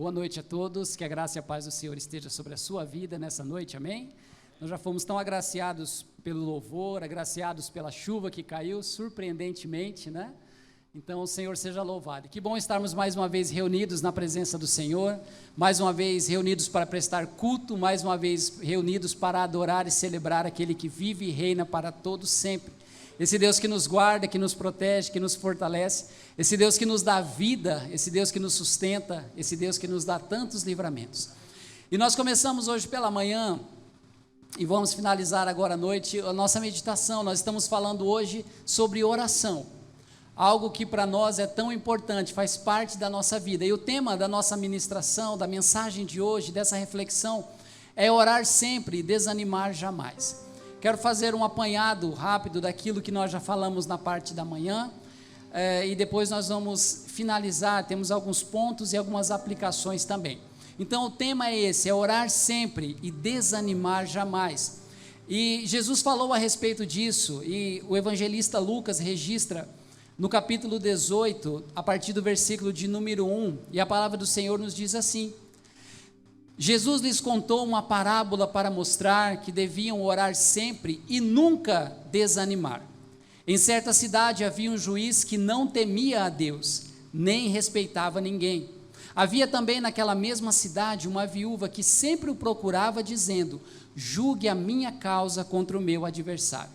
Boa noite a todos, que a graça e a paz do Senhor esteja sobre a sua vida nessa noite, amém? Nós já fomos tão agraciados pelo louvor, agraciados pela chuva que caiu, surpreendentemente, né? Então o Senhor seja louvado. Que bom estarmos mais uma vez reunidos na presença do Senhor, mais uma vez reunidos para prestar culto, mais uma vez reunidos para adorar e celebrar aquele que vive e reina para todos sempre. Esse Deus que nos guarda, que nos protege, que nos fortalece, esse Deus que nos dá vida, esse Deus que nos sustenta, esse Deus que nos dá tantos livramentos. E nós começamos hoje pela manhã e vamos finalizar agora à noite a nossa meditação. Nós estamos falando hoje sobre oração, algo que para nós é tão importante, faz parte da nossa vida. E o tema da nossa ministração, da mensagem de hoje, dessa reflexão, é orar sempre e desanimar jamais. Quero fazer um apanhado rápido daquilo que nós já falamos na parte da manhã, e depois nós vamos finalizar, temos alguns pontos e algumas aplicações também. Então o tema é esse, é orar sempre e desanimar jamais. E Jesus falou a respeito disso, e o evangelista Lucas registra no capítulo 18, a partir do versículo de número 1, e a palavra do Senhor nos diz assim: Jesus lhes contou uma parábola para mostrar que deviam orar sempre e nunca desanimar. Em certa cidade havia um juiz que não temia a Deus, nem respeitava ninguém. Havia também naquela mesma cidade uma viúva que sempre o procurava, dizendo: julgue a minha causa contra o meu adversário.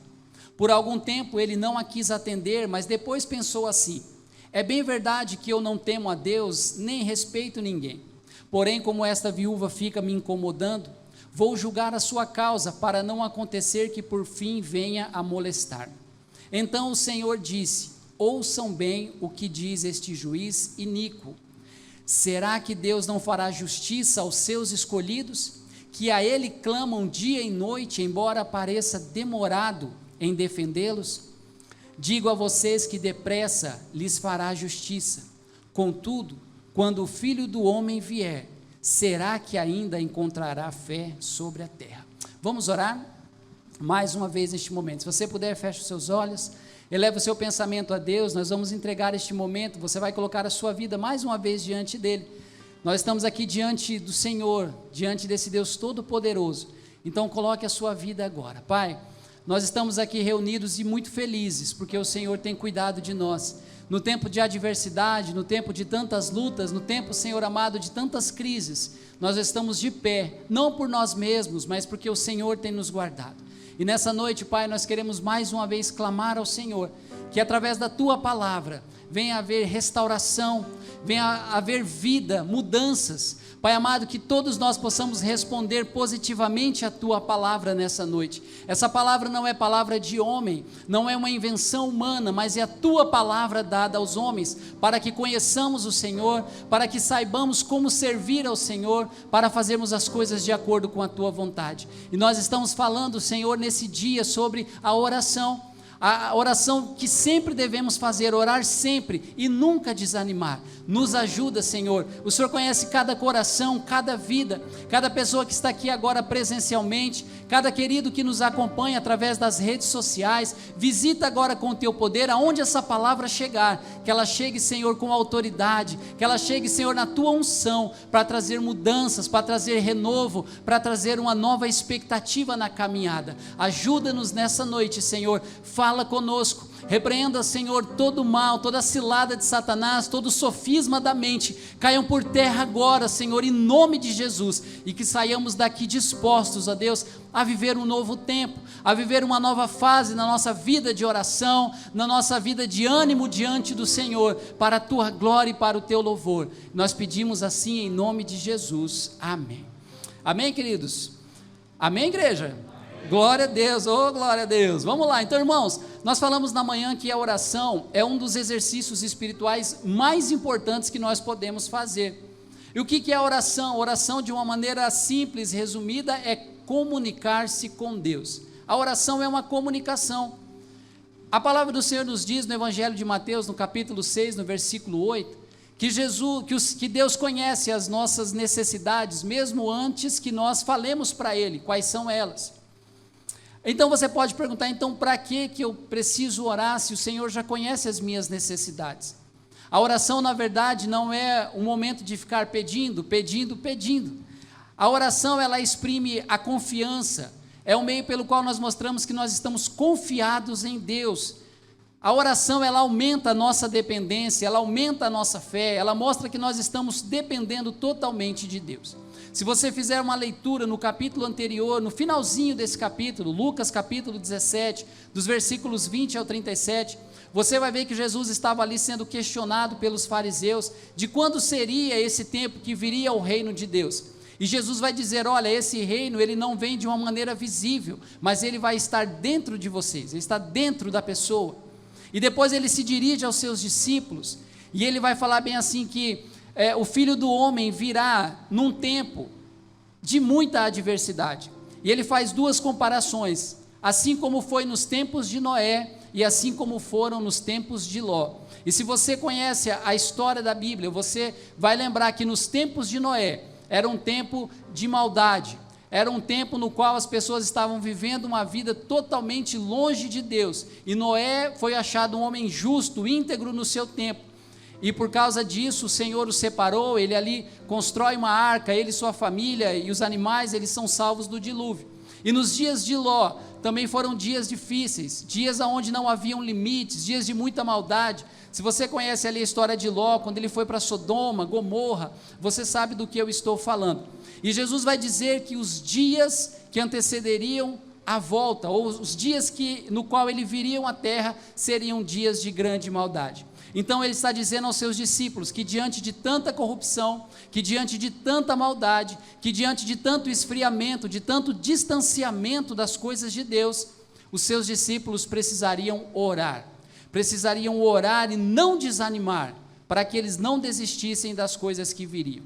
Por algum tempo ele não a quis atender, mas depois pensou assim: é bem verdade que eu não temo a Deus, nem respeito ninguém. Porém, como esta viúva fica me incomodando, vou julgar a sua causa, para não acontecer que por fim venha a molestar. Então o Senhor disse: ouçam bem o que diz este juiz iníquo. Será que Deus não fará justiça aos seus escolhidos, que a Ele clamam dia e noite, embora pareça demorado em defendê-los? Digo a vocês que depressa lhes fará justiça. Contudo, quando o Filho do Homem vier, será que ainda encontrará fé sobre a terra? Vamos orar mais uma vez neste momento. Se você puder, feche os seus olhos, eleva o seu pensamento a Deus. Nós vamos entregar este momento, você vai colocar a sua vida mais uma vez diante dele. Nós estamos aqui diante do Senhor, diante desse Deus Todo-Poderoso. Então coloque a sua vida agora. Pai, nós estamos aqui reunidos e muito felizes, porque o Senhor tem cuidado de nós. No tempo de adversidade, no tempo de tantas lutas, no tempo, Senhor amado, de tantas crises, nós estamos de pé, não por nós mesmos, mas porque o Senhor tem nos guardado. E nessa noite, Pai, nós queremos mais uma vez clamar ao Senhor, que através da Tua palavra, venha haver restauração, venha haver vida, mudanças. Pai amado, que todos nós possamos responder positivamente a Tua palavra nessa noite. Essa palavra não é palavra de homem, não é uma invenção humana, mas é a Tua palavra dada aos homens, para que conheçamos o Senhor, para que saibamos como servir ao Senhor, para fazermos as coisas de acordo com a Tua vontade. E nós estamos falando, Senhor, nesse dia sobre a oração que sempre devemos fazer, orar sempre e nunca desanimar. Nos ajuda, Senhor. O Senhor conhece cada coração, cada vida, cada pessoa que está aqui agora presencialmente, cada querido que nos acompanha através das redes sociais. Visita agora com o Teu poder aonde essa palavra chegar, que ela chegue, Senhor, com autoridade, que ela chegue, Senhor, na Tua unção, para trazer mudanças, para trazer renovo, para trazer uma nova expectativa na caminhada. Ajuda-nos nessa noite, Senhor. Fala conosco, repreenda, Senhor, todo o mal, toda a cilada de Satanás, todo o sofisma da mente, caiam por terra agora, Senhor, em nome de Jesus, e que saiamos daqui dispostos, ó Deus, a viver um novo tempo, a viver uma nova fase na nossa vida de oração, na nossa vida de ânimo diante do Senhor, para a Tua glória e para o Teu louvor. Nós pedimos assim em nome de Jesus, amém. Amém, queridos? Amém, igreja? Glória a Deus, oh glória a Deus. Vamos lá, então, irmãos, nós falamos na manhã que a oração é um dos exercícios espirituais mais importantes que nós podemos fazer. E o que é a oração? Oração, de uma maneira simples, resumida, é comunicar-se com Deus. A oração é uma comunicação. A palavra do Senhor nos diz no Evangelho de Mateus, no capítulo 6, no versículo 8, que Deus conhece as nossas necessidades, mesmo antes que nós falemos para Ele quais são elas. Então você pode perguntar, então para que eu preciso orar se o Senhor já conhece as minhas necessidades? A oração, na verdade, não é um momento de ficar pedindo. A oração, ela exprime a confiança, é o meio pelo qual nós mostramos que nós estamos confiados em Deus. A oração, ela aumenta a nossa dependência, ela aumenta a nossa fé, ela mostra que nós estamos dependendo totalmente de Deus. Se você fizer uma leitura no capítulo anterior, no finalzinho desse capítulo, Lucas capítulo 17, dos versículos 20 ao 37, você vai ver que Jesus estava ali sendo questionado pelos fariseus de quando seria esse tempo que viria o reino de Deus. E Jesus vai dizer, olha, esse reino, ele não vem de uma maneira visível, mas ele vai estar dentro de vocês, ele está dentro da pessoa. E depois ele se dirige aos seus discípulos, e ele vai falar bem assim que o Filho do Homem virá num tempo de muita adversidade. E ele faz duas comparações, assim como foi nos tempos de Noé, e assim como foram nos tempos de Ló. E se você conhece a história da Bíblia, você vai lembrar que nos tempos de Noé, era um tempo de maldade, era um tempo no qual as pessoas estavam vivendo uma vida totalmente longe de Deus, e Noé foi achado um homem justo, íntegro no seu tempo, e por causa disso o Senhor o separou, ele ali constrói uma arca, ele e sua família, e os animais, eles são salvos do dilúvio. E nos dias de Ló, também foram dias difíceis, dias onde não haviam limites, dias de muita maldade. Se você conhece ali a história de Ló, quando ele foi para Sodoma, Gomorra, você sabe do que eu estou falando. E Jesus vai dizer que os dias que antecederiam a volta, ou os dias no qual ele viria à terra, seriam dias de grande maldade. Então ele está dizendo aos seus discípulos que diante de tanta corrupção, que diante de tanta maldade, que diante de tanto esfriamento, de tanto distanciamento das coisas de Deus, os seus discípulos precisariam orar e não desanimar, para que eles não desistissem das coisas que viriam.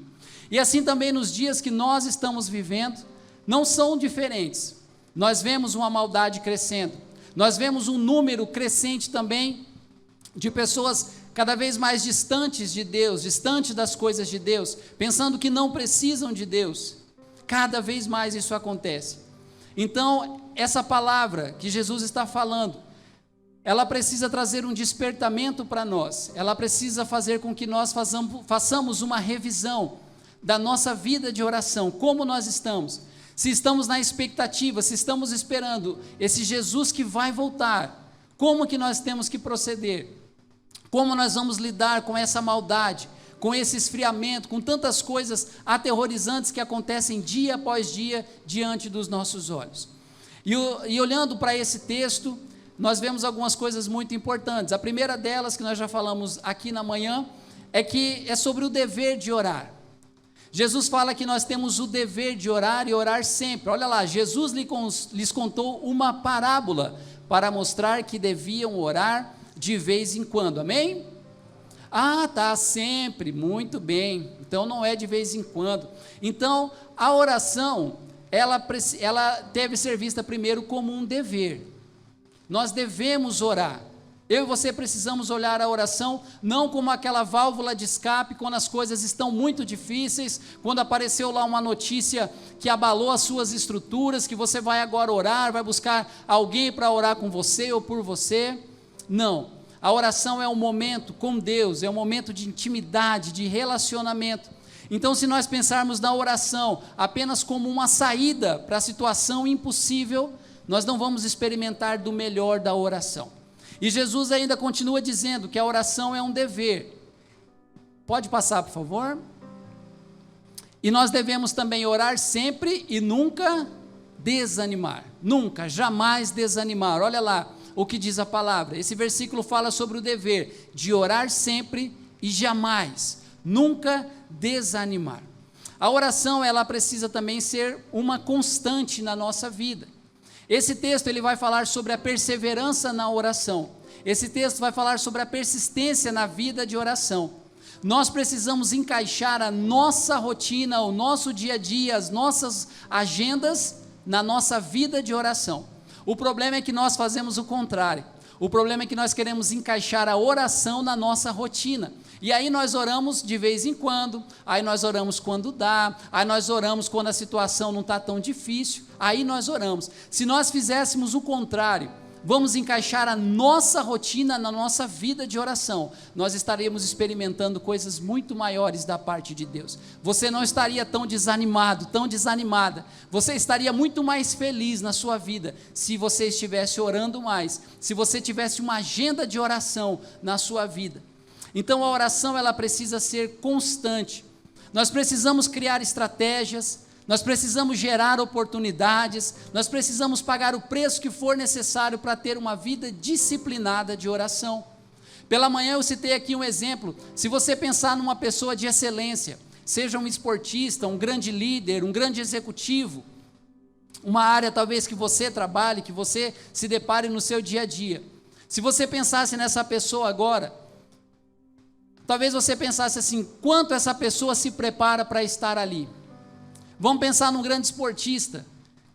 E assim também nos dias que nós estamos vivendo, não são diferentes. Nós vemos uma maldade crescendo, nós vemos um número crescente também de pessoas cada vez mais distantes de Deus, distantes das coisas de Deus, pensando que não precisam de Deus. Cada vez mais isso acontece. Então, essa palavra que Jesus está falando, ela precisa trazer um despertamento para nós, ela precisa fazer com que nós façamos uma revisão da nossa vida de oração, como nós estamos, se estamos na expectativa, se estamos esperando esse Jesus que vai voltar, como que nós temos que proceder, como nós vamos lidar com essa maldade, com esse esfriamento, com tantas coisas aterrorizantes que acontecem dia após dia diante dos nossos olhos. E olhando para esse texto, nós vemos algumas coisas muito importantes. A primeira delas, que nós já falamos aqui na manhã, é sobre o dever de orar. Jesus fala que nós temos o dever de orar e orar sempre. Olha lá, Jesus lhes contou uma parábola para mostrar que deviam orar de vez em quando, amém? Ah, tá, sempre, muito bem, então não é de vez em quando. Então, a oração, ela deve ser vista primeiro como um dever. Nós devemos orar. Eu e você precisamos olhar a oração não como aquela válvula de escape quando as coisas estão muito difíceis, quando apareceu lá uma notícia que abalou as suas estruturas, que você vai agora orar, vai buscar alguém para orar com você ou por você. Não, a oração é um momento com Deus, é um momento de intimidade, de relacionamento. Então, se nós pensarmos na oração apenas como uma saída para a situação impossível, nós não vamos experimentar do melhor da oração. E Jesus ainda continua dizendo que a oração é um dever. Pode passar, por favor? E nós devemos também orar sempre e nunca desanimar. Nunca, jamais desanimar. Olha lá o que diz a palavra. Esse versículo fala sobre o dever de orar sempre e jamais, nunca desanimar. A oração, ela precisa também ser uma constante na nossa vida. Esse texto ele vai falar sobre a perseverança na oração. Esse texto vai falar sobre a persistência na vida de oração. Nós precisamos encaixar a nossa rotina, o nosso dia a dia, as nossas agendas na nossa vida de oração. O problema é que nós fazemos o contrário. O problema é que nós queremos encaixar a oração na nossa rotina. E aí nós oramos de vez em quando, aí nós oramos quando dá, aí nós oramos quando a situação não está tão difícil, aí nós oramos. Se nós fizéssemos o contrário, vamos encaixar a nossa rotina na nossa vida de oração, nós estaremos experimentando coisas muito maiores da parte de Deus. Você não estaria tão desanimado, tão desanimada, você estaria muito mais feliz na sua vida, se você estivesse orando mais, se você tivesse uma agenda de oração na sua vida. Então a oração, ela precisa ser constante, nós precisamos criar estratégias, nós precisamos gerar oportunidades, nós precisamos pagar o preço que for necessário para ter uma vida disciplinada de oração. Pela manhã eu citei aqui um exemplo, se você pensar numa pessoa de excelência, seja um esportista, um grande líder, um grande executivo, uma área talvez que você trabalhe, que você se depare no seu dia a dia, se você pensasse nessa pessoa agora, talvez você pensasse assim, quanto essa pessoa se prepara para estar ali? Vamos pensar num grande esportista,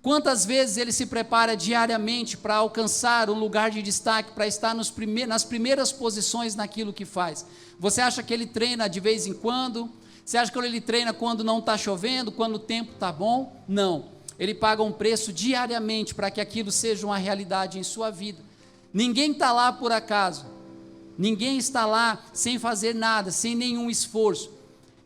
quantas vezes ele se prepara diariamente para alcançar um lugar de destaque, para estar nas primeiras posições naquilo que faz. Você acha que ele treina de vez em quando? Você acha que ele treina quando não está chovendo, quando o tempo está bom? Não, ele paga um preço diariamente para que aquilo seja uma realidade em sua vida. Ninguém está lá por acaso, ninguém está lá sem fazer nada, sem nenhum esforço.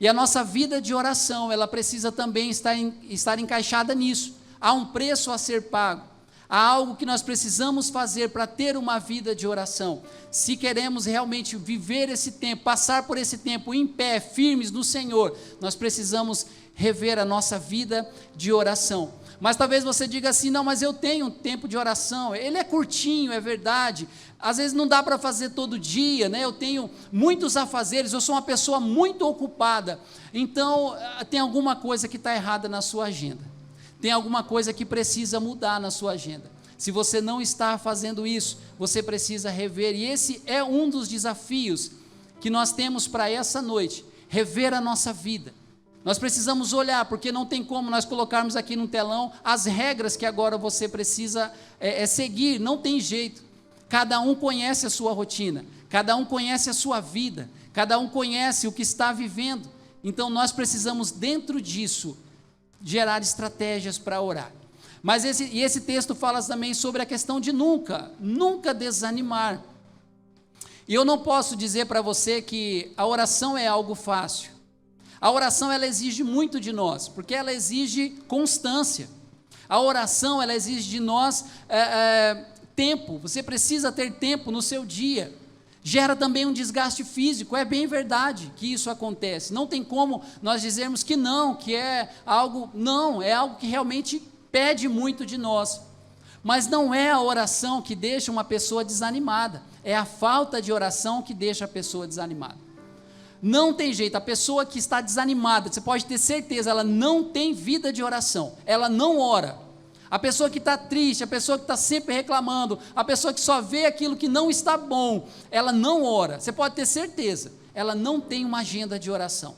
E a nossa vida de oração, ela precisa também estar encaixada nisso. Há um preço a ser pago. Há algo que nós precisamos fazer para ter uma vida de oração. Se queremos realmente viver esse tempo, passar por esse tempo em pé, firmes no Senhor, nós precisamos rever a nossa vida de oração. Mas talvez você diga assim, não, mas eu tenho um tempo de oração, ele é curtinho, é verdade, às vezes não dá para fazer todo dia, né? Eu tenho muitos afazeres, eu sou uma pessoa muito ocupada, então tem alguma coisa que está errada na sua agenda, tem alguma coisa que precisa mudar na sua agenda. Se você não está fazendo isso, você precisa rever, e esse é um dos desafios que nós temos para essa noite, rever a nossa vida. Nós precisamos olhar, porque não tem como nós colocarmos aqui no telão as regras que agora você precisa seguir, não tem jeito. Cada um conhece a sua rotina, cada um conhece a sua vida, cada um conhece o que está vivendo. Então nós precisamos, dentro disso, gerar estratégias para orar. Mas esse texto fala também sobre a questão de nunca desanimar. E eu não posso dizer para você que a oração é algo fácil. A oração, ela exige muito de nós, porque ela exige constância. A oração, ela exige de nós tempo. Você precisa ter tempo no seu dia. Gera também um desgaste físico, é bem verdade que isso acontece. Não tem como nós dizermos que não, que é algo que realmente pede muito de nós. Mas não é a oração que deixa uma pessoa desanimada, é a falta de oração que deixa a pessoa desanimada. Não tem jeito, a pessoa que está desanimada, você pode ter certeza, ela não tem vida de oração, ela não ora. A pessoa que está triste, a pessoa que está sempre reclamando, a pessoa que só vê aquilo que não está bom, ela não ora, você pode ter certeza, ela não tem uma agenda de oração.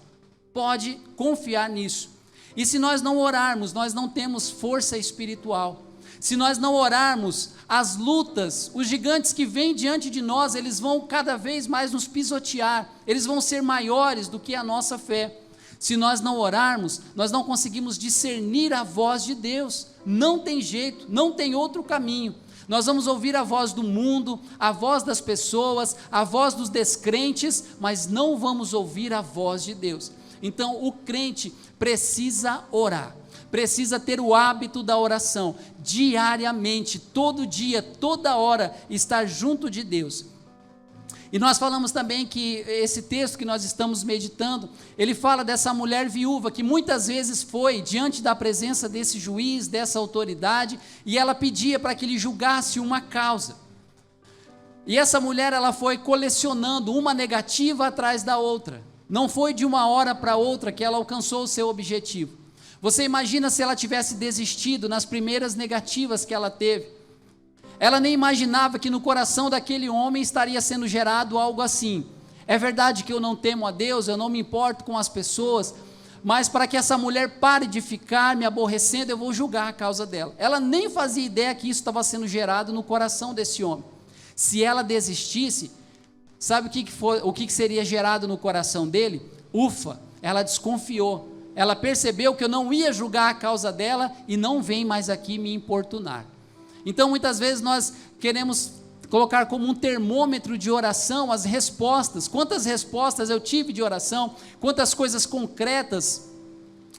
Pode confiar nisso. E se nós não orarmos, nós não temos força espiritual. Se nós não orarmos, as lutas, os gigantes que vêm diante de nós, eles vão cada vez mais nos pisotear, eles vão ser maiores do que a nossa fé. Se nós não orarmos, nós não conseguimos discernir a voz de Deus, não tem jeito, não tem outro caminho. Nós vamos ouvir a voz do mundo, a voz das pessoas, a voz dos descrentes, mas não vamos ouvir a voz de Deus. Então o crente precisa orar. Precisa ter o hábito da oração, diariamente, todo dia, toda hora, estar junto de Deus. E nós falamos também que esse texto que nós estamos meditando, ele fala dessa mulher viúva, que muitas vezes foi diante da presença desse juiz, dessa autoridade, e ela pedia para que ele julgasse uma causa. E essa mulher, ela foi colecionando uma negativa atrás da outra. Não foi de uma hora para outra que ela alcançou o seu objetivo. Você imagina se ela tivesse desistido nas primeiras negativas que ela teve. Ela nem imaginava que no coração daquele homem estaria sendo gerado algo assim. É verdade que eu não temo a Deus, eu não me importo com as pessoas, mas para que essa mulher pare de ficar me aborrecendo, eu vou julgar a causa dela. Ela nem fazia ideia que isso estava sendo gerado no coração desse homem. Se ela desistisse, sabe o que seria gerado no coração dele? Ufa, ela desconfiou. Ela percebeu que eu não ia julgar a causa dela e não vem mais aqui me importunar. Então muitas vezes nós queremos colocar como um termômetro de oração as respostas. Quantas respostas eu tive de oração, quantas coisas concretas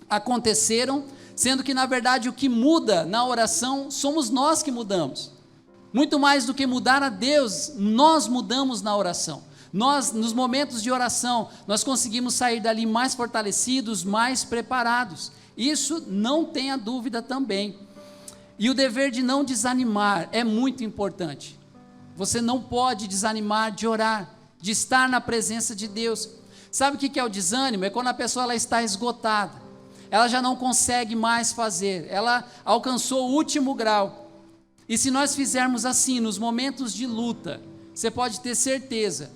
aconteceram, sendo que na verdade o que muda na oração somos nós que mudamos. Muito mais do que mudar a Deus, nós mudamos na oração. Nós, nos momentos de oração, nós conseguimos sair dali mais fortalecidos, mais preparados. Isso não tenha dúvida também. E o dever de não desanimar é muito importante. Você não pode desanimar de orar, de estar na presença de Deus. Sabe o que é o desânimo? É quando a pessoa ela está esgotada, ela já não consegue mais fazer, ela alcançou o último grau. E se nós fizermos assim, nos momentos de luta, você pode ter certeza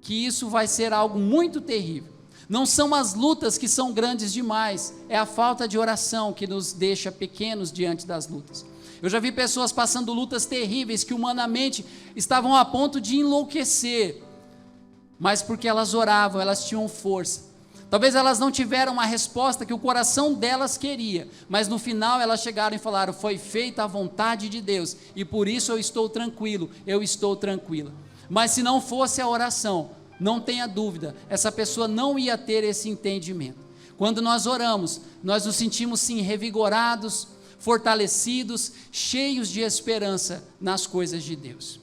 que isso vai ser algo muito terrível. Não são as lutas que são grandes demais, é a falta de oração que nos deixa pequenos diante das lutas. Eu já vi pessoas passando lutas terríveis que humanamente estavam a ponto de enlouquecer, mas porque elas oravam, elas tinham força. Talvez elas não tiveram a resposta que o coração delas queria, mas no final elas chegaram e falaram: foi feita a vontade de Deus, e por isso eu estou tranquilo, eu estou tranquila. Mas se não fosse a oração, não tenha dúvida, essa pessoa não ia ter esse entendimento. Quando nós oramos, nós nos sentimos sim revigorados, fortalecidos, cheios de esperança nas coisas de Deus.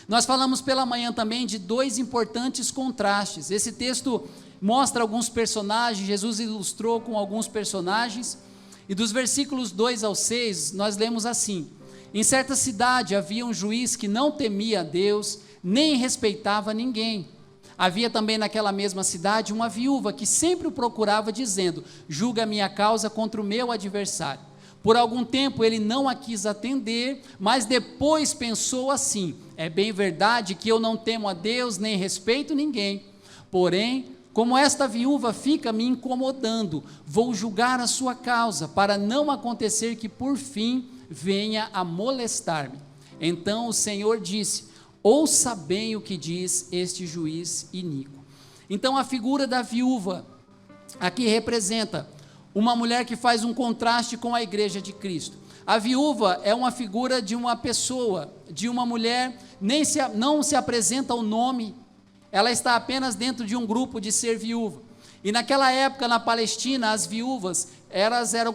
Nós falamos pela manhã também de dois importantes contrastes. Esse texto mostra alguns personagens, Jesus ilustrou com alguns personagens, e dos versículos 2 ao 6, nós lemos assim: em certa cidade havia um juiz que não temia a Deus, nem respeitava ninguém. Havia também naquela mesma cidade uma viúva que sempre o procurava, dizendo: julga a minha causa contra o meu adversário. Por algum tempo ele não a quis atender, mas depois pensou assim: é bem verdade que eu não temo a Deus, nem respeito ninguém. Porém, como esta viúva fica me incomodando, vou julgar a sua causa, para não acontecer que por fim venha a molestar-me. Então o Senhor disse: ouça bem o que diz este juiz iníquo. Então a figura da viúva aqui representa uma mulher que faz um contraste com a igreja de Cristo. A viúva é uma figura de uma pessoa, de uma mulher, não se apresenta o nome, ela está apenas dentro de um grupo de ser viúva. E naquela época na Palestina, as viúvas, elas eram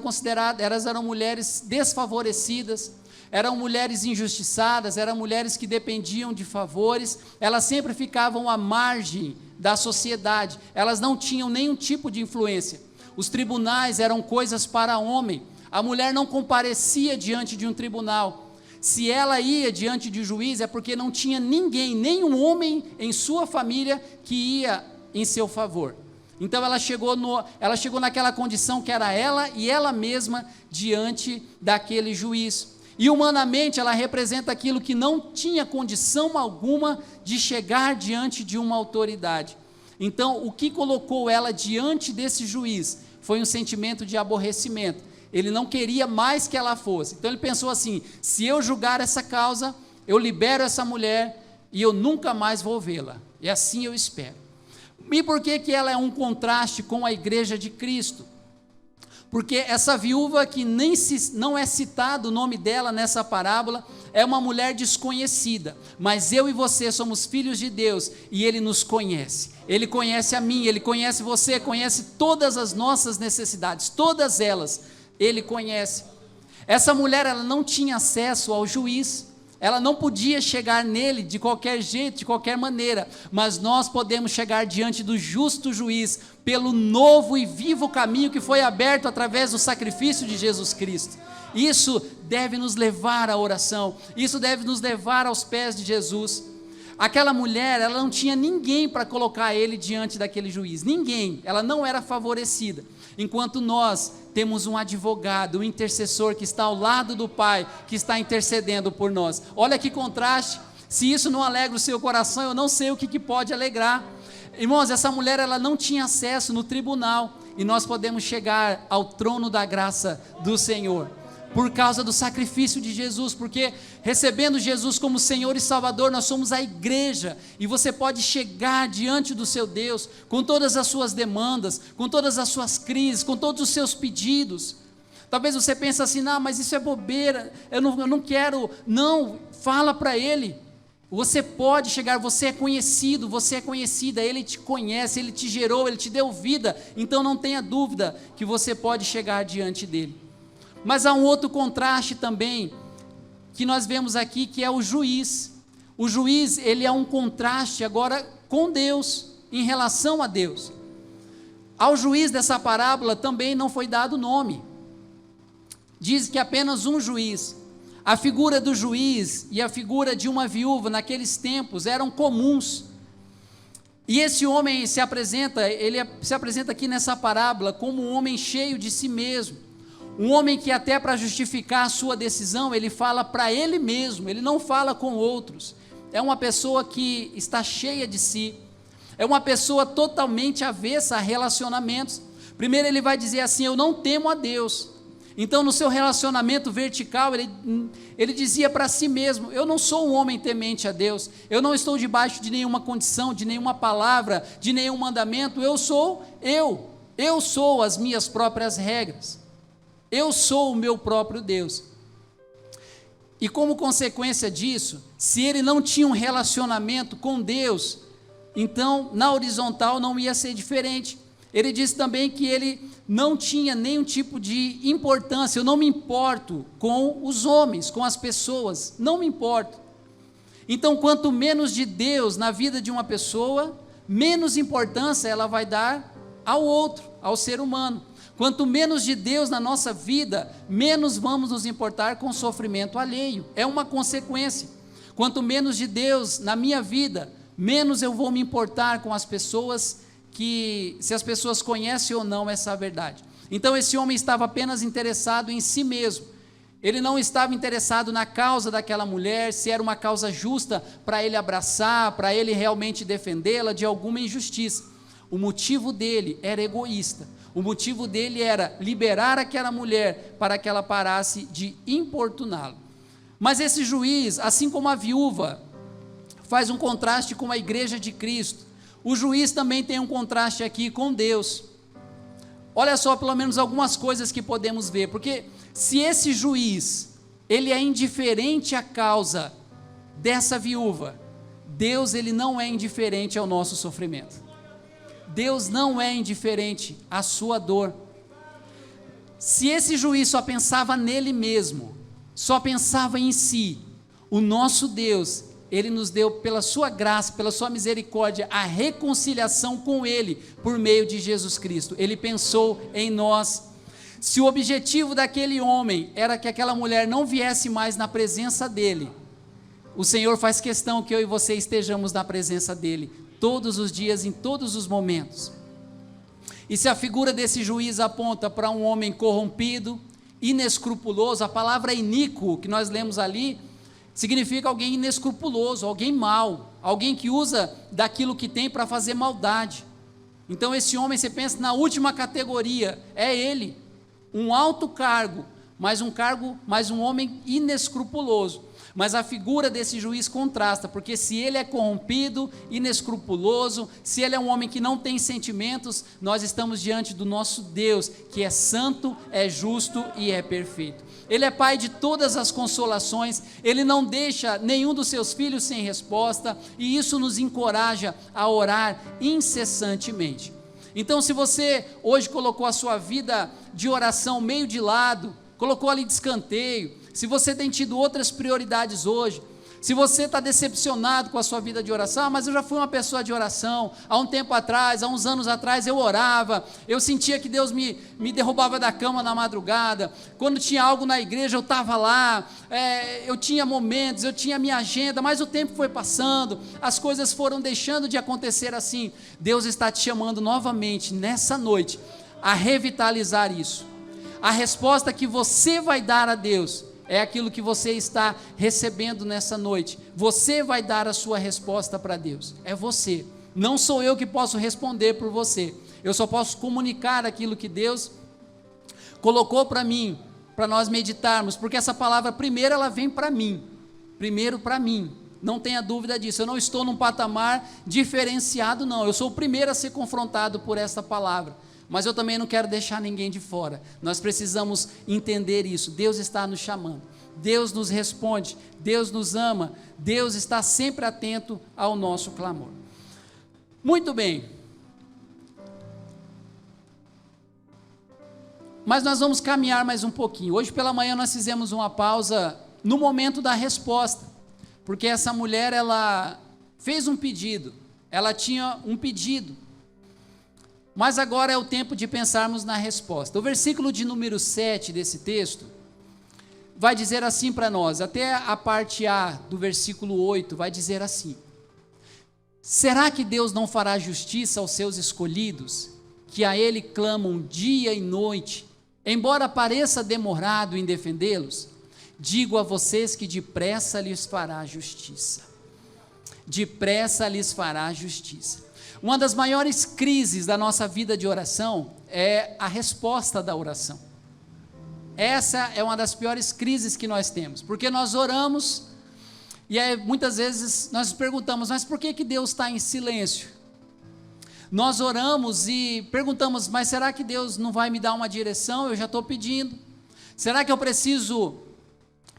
mulheres desfavorecidas, eram mulheres injustiçadas, eram mulheres que dependiam de favores, elas sempre ficavam à margem da sociedade, elas não tinham nenhum tipo de influência. Os tribunais eram coisas para homem, a mulher não comparecia diante de um tribunal. Se ela ia diante de um juiz, é porque não tinha ninguém, nenhum homem em sua família que ia em seu favor. Então ela chegou naquela condição que era ela e ela mesma diante daquele juiz. E humanamente ela representa aquilo que não tinha condição alguma de chegar diante de uma autoridade. Então o que colocou ela diante desse juiz foi um sentimento de aborrecimento. Ele não queria mais que ela fosse. Então ele pensou assim: se eu julgar essa causa, eu libero essa mulher e eu nunca mais vou vê-la. E assim eu espero. E por que ela é um contraste com a igreja de Cristo? Porque essa viúva que não é citado o nome dela nessa parábola, é uma mulher desconhecida, mas eu e você somos filhos de Deus, e Ele nos conhece, Ele conhece a mim, Ele conhece você, conhece todas as nossas necessidades, todas elas, Ele conhece. Essa mulher, ela não tinha acesso ao juiz, ela não podia chegar nele de qualquer jeito, de qualquer maneira, mas nós podemos chegar diante do justo juiz, pelo novo e vivo caminho que foi aberto através do sacrifício de Jesus Cristo. Isso deve nos levar à oração, isso deve nos levar aos pés de Jesus. Aquela mulher, ela não tinha ninguém para colocar ele diante daquele juiz, ninguém, ela não era favorecida, enquanto nós temos um advogado, um intercessor que está ao lado do Pai, que está intercedendo por nós. Olha que contraste. Se isso não alegra o seu coração, eu não sei o que pode alegrar. Irmãos, essa mulher, ela não tinha acesso no tribunal, e nós podemos chegar ao trono da graça do Senhor, por causa do sacrifício de Jesus, porque recebendo Jesus como Senhor e Salvador, nós somos a igreja, e você pode chegar diante do seu Deus, com todas as suas demandas, com todas as suas crises, com todos os seus pedidos. Talvez você pense assim, não, mas isso é bobeira, eu não quero. Não, fala para ele. Você pode chegar, você é conhecido, você é conhecida, ele te conhece, ele te gerou, ele te deu vida, então não tenha dúvida que você pode chegar diante dele. Mas há um outro contraste também, que nós vemos aqui, que é o juiz. O juiz, ele é um contraste agora com Deus, em relação a Deus. Ao juiz dessa parábola também não foi dado nome. Diz que apenas um juiz. A figura do juiz e a figura de uma viúva naqueles tempos eram comuns. E esse homem se apresenta aqui nessa parábola como um homem cheio de si mesmo. Um homem que até para justificar a sua decisão, ele fala para ele mesmo, ele não fala com outros. É uma pessoa que está cheia de si. É uma pessoa totalmente avessa a relacionamentos. Primeiro ele vai dizer assim, eu não temo a Deus. Então, no seu relacionamento vertical, ele dizia para si mesmo, eu não sou um homem temente a Deus, eu não estou debaixo de nenhuma condição, de nenhuma palavra, de nenhum mandamento, eu sou as minhas próprias regras, eu sou o meu próprio Deus. E como consequência disso, se ele não tinha um relacionamento com Deus, então, na horizontal não ia ser diferente. Ele diz também que ele não tinha nenhum tipo de importância, eu não me importo com os homens, com as pessoas, não me importo. Então, quanto menos de Deus na vida de uma pessoa, menos importância ela vai dar ao outro, ao ser humano. Quanto menos de Deus na nossa vida, menos vamos nos importar com o sofrimento alheio, é uma consequência. Quanto menos de Deus na minha vida, menos eu vou me importar com as pessoas, se as pessoas conhecem ou não essa verdade. Então esse homem estava apenas interessado em si mesmo, ele não estava interessado na causa daquela mulher, se era uma causa justa para ele abraçar, para ele realmente defendê-la de alguma injustiça. O motivo dele era egoísta, o motivo dele era liberar aquela mulher para que ela parasse de importuná-lo. Mas esse juiz, assim como a viúva, faz um contraste com a igreja de Cristo. O juiz também tem um contraste aqui com Deus. Olha só, pelo menos algumas coisas que podemos ver, porque se esse juiz, ele é indiferente à causa dessa viúva, Deus, ele não é indiferente ao nosso sofrimento. Deus não é indiferente à sua dor. Se esse juiz só pensava nele mesmo, só pensava em si, o nosso Deus, ele nos deu pela sua graça, pela sua misericórdia, a reconciliação com ele, por meio de Jesus Cristo. Ele pensou em nós. Se o objetivo daquele homem era que aquela mulher não viesse mais na presença dele, o Senhor faz questão que eu e você estejamos na presença dele, todos os dias, em todos os momentos. E se a figura desse juiz aponta para um homem corrompido, inescrupuloso, a palavra iníquo que nós lemos ali, significa alguém inescrupuloso, alguém mau, alguém que usa daquilo que tem para fazer maldade. Então esse homem, você pensa na última categoria, é ele, um alto cargo, mas um homem inescrupuloso. Mas a figura desse juiz contrasta, porque se ele é corrompido, inescrupuloso, se ele é um homem que não tem sentimentos, nós estamos diante do nosso Deus, que é santo, é justo e é perfeito. Ele é pai de todas as consolações, ele não deixa nenhum dos seus filhos sem resposta, e isso nos encoraja a orar incessantemente. Então, se você hoje colocou a sua vida de oração meio de lado, colocou ali de escanteio, se você tem tido outras prioridades hoje, se você está decepcionado com a sua vida de oração, mas eu já fui uma pessoa de oração, há um tempo atrás, há uns anos atrás eu orava, eu sentia que Deus me derrubava da cama na madrugada, quando tinha algo na igreja eu estava lá, eu tinha momentos, eu tinha minha agenda, mas o tempo foi passando, as coisas foram deixando de acontecer assim. Deus está te chamando novamente nessa noite a revitalizar isso. A resposta que você vai dar a Deus é aquilo que você está recebendo nessa noite. Você vai dar a sua resposta para Deus, é você, não sou eu que posso responder por você, eu só posso comunicar aquilo que Deus colocou para mim, para nós meditarmos, porque essa palavra primeiro ela vem para mim, não tenha dúvida disso, eu não estou num patamar diferenciado não, eu sou o primeiro a ser confrontado por essa palavra, mas eu também não quero deixar ninguém de fora. Nós precisamos entender isso. Deus está nos chamando, Deus nos responde, Deus nos ama, Deus está sempre atento ao nosso clamor. Muito bem, mas nós vamos caminhar mais um pouquinho. Hoje pela manhã nós fizemos uma pausa no momento da resposta, porque essa mulher, ela fez um pedido, ela tinha um pedido, mas agora é o tempo de pensarmos na resposta. O versículo de número 7 desse texto vai dizer assim para nós, até a parte A do versículo 8, vai dizer assim: será que Deus não fará justiça aos seus escolhidos, que a Ele clamam dia e noite, embora pareça demorado em defendê-los? Digo a vocês que depressa lhes fará justiça. Depressa lhes fará justiça. Uma das maiores crises da nossa vida de oração é a resposta da oração. Essa é uma das piores crises que nós temos, porque nós oramos e aí, muitas vezes nós nos perguntamos, mas por que Deus está em silêncio? Nós oramos e perguntamos, mas será que Deus não vai me dar uma direção? Eu já estou pedindo. Será que eu preciso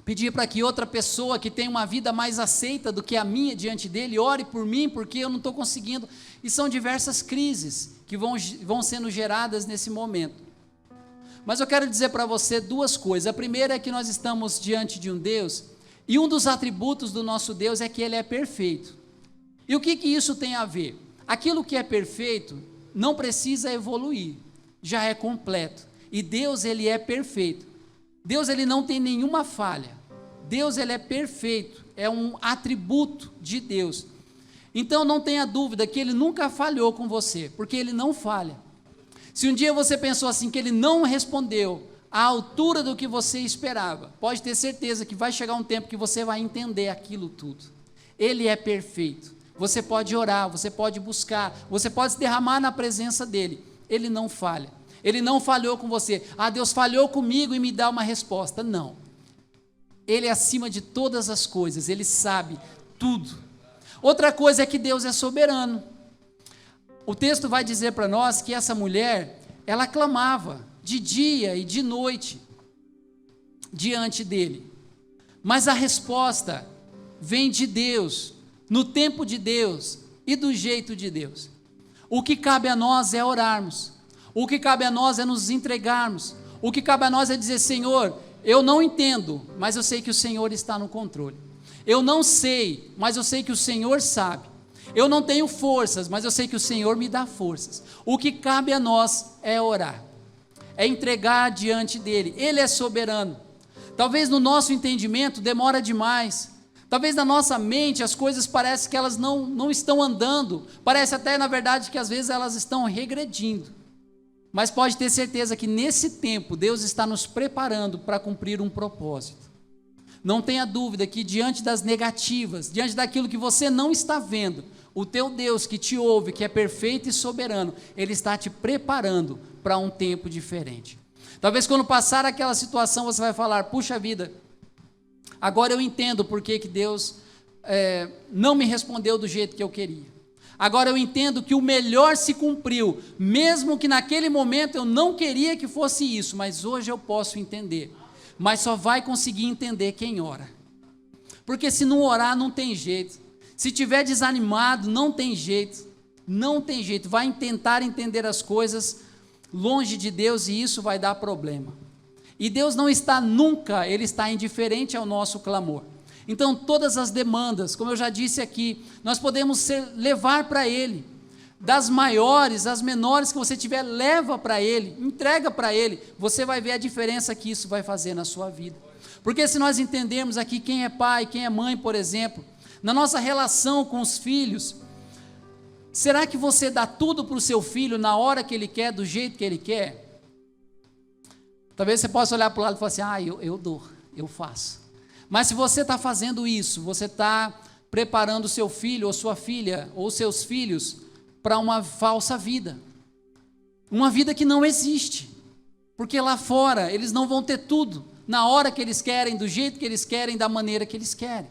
pedir para que outra pessoa que tem uma vida mais aceita do que a minha diante dele, ore por mim, porque eu não estou conseguindo? E são diversas crises que vão sendo geradas nesse momento. Mas eu quero dizer para você duas coisas. A primeira é que nós estamos diante de um Deus, e um dos atributos do nosso Deus é que Ele é perfeito. E o que isso tem a ver? Aquilo que é perfeito não precisa evoluir, já é completo. E Deus, Ele é perfeito. Deus, Ele não tem nenhuma falha. Deus, Ele é perfeito, é um atributo de Deus. Então não tenha dúvida que Ele nunca falhou com você, porque Ele não falha. Se um dia você pensou assim, que Ele não respondeu à altura do que você esperava, pode ter certeza que vai chegar um tempo que você vai entender aquilo tudo. Ele é perfeito. Você pode orar, você pode buscar, você pode se derramar na presença dEle. Ele não falha. Ele não falhou com você. Ah, Deus falhou comigo e me dá uma resposta. Não. Ele é acima de todas as coisas, Ele sabe tudo. Outra coisa é que Deus é soberano. O texto vai dizer para nós que essa mulher, ela clamava de dia e de noite diante dele. Mas a resposta vem de Deus, no tempo de Deus e do jeito de Deus. O que cabe a nós é orarmos. O que cabe a nós é nos entregarmos. O que cabe a nós é dizer, Senhor, eu não entendo, mas eu sei que o Senhor está no controle. Eu não sei, mas eu sei que o Senhor sabe. Eu não tenho forças, mas eu sei que o Senhor me dá forças. O que cabe a nós é orar, é entregar diante dEle. Ele é soberano. Talvez no nosso entendimento demora demais. Talvez na nossa mente as coisas parecem que elas não estão andando. Parece até, na verdade, que às vezes elas estão regredindo. Mas pode ter certeza que nesse tempo Deus está nos preparando para cumprir um propósito. Não tenha dúvida que diante das negativas, diante daquilo que você não está vendo, o teu Deus que te ouve, que é perfeito e soberano, Ele está te preparando para um tempo diferente. Talvez quando passar aquela situação você vai falar, puxa vida, agora eu entendo por que Deus não me respondeu do jeito que eu queria. Agora eu entendo que o melhor se cumpriu, mesmo que naquele momento eu não queria que fosse isso, mas hoje eu posso entender. Mas só vai conseguir entender quem ora. Porque se não orar não tem jeito. Se tiver desanimado não tem jeito. Não tem jeito. Vai tentar entender as coisas longe de Deus e isso vai dar problema. E Deus não está nunca, Ele está indiferente ao nosso clamor. Então todas as demandas, como eu já disse aqui, nós podemos levar para Ele. Das maiores, as menores que você tiver, leva para Ele, entrega para Ele, você vai ver a diferença que isso vai fazer na sua vida. Porque se nós entendermos aqui quem é pai, quem é mãe, por exemplo, na nossa relação com os filhos, será que você dá tudo para o seu filho na hora que ele quer, do jeito que ele quer? Talvez você possa olhar para o lado e falar assim, eu dou, eu faço. Mas se você está fazendo isso, você está preparando o seu filho ou sua filha, ou seus filhos, para uma falsa vida, uma vida que não existe, porque lá fora eles não vão ter tudo, na hora que eles querem, do jeito que eles querem, da maneira que eles querem.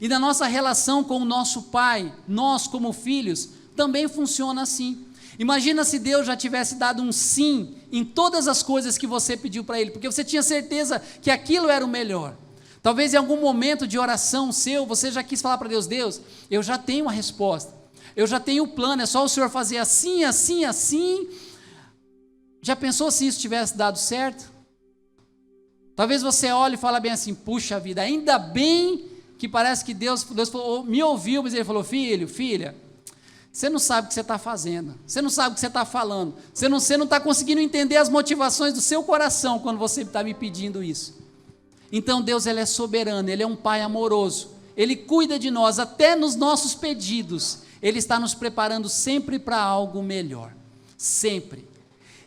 E na nossa relação com o nosso pai, nós como filhos, também funciona assim. Imagina se Deus já tivesse dado um sim em todas as coisas que você pediu para Ele, porque você tinha certeza que aquilo era o melhor. Talvez em algum momento de oração seu, você já quis falar para Deus: Deus, eu já tenho a resposta, eu já tenho o plano, é só o Senhor fazer assim, assim, assim. Já pensou se isso tivesse dado certo? Talvez você olhe e fale bem assim: puxa vida, ainda bem que parece que Deus falou, me ouviu, mas Ele falou: filho, filha, você não sabe o que você está fazendo, você não sabe o que você está falando, você não está conseguindo entender as motivações do seu coração quando você está me pedindo isso. Então Deus, Ele é soberano, Ele é um Pai amoroso, Ele cuida de nós, até nos nossos pedidos, Ele está nos preparando sempre para algo melhor, sempre.